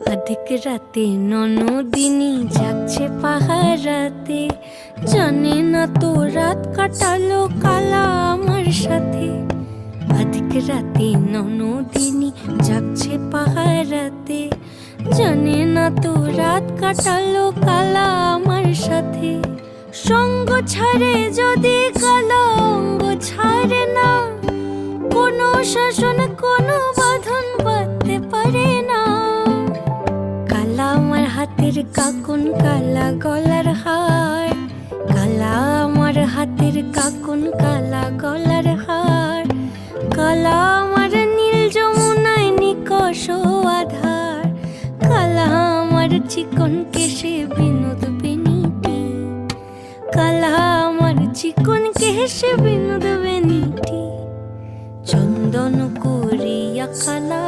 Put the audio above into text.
অধিক রাতে ননদিনী যাচ্ছে পাহারাতে, জানে না তো রাত কাটালো কালা আমার সাথে। অধিক রাতে ননদিনী যাচ্ছে পাহারাতে, জানে না তো রাত কাটালো কালা আমার সাথে। সঙ্গ ছাড়ে যদি কালা অঙ্গ ছাড়ে না, কোনো শাসন কোনো বাঁধন বাঁধতে পারে না। কালা আমার হাতের কাকুন কালা গলার হার, কালা আমার হাতের কাকুন কালা গলার হার। কালা আমার নীল যমুনায় নিকষ আধার, কালা আমার চিকন কেশে বিনোদ বেনিটি, কালা আমার চিকন কেশে বিনোদ বেনিটি। চন্দন করিয়া কালা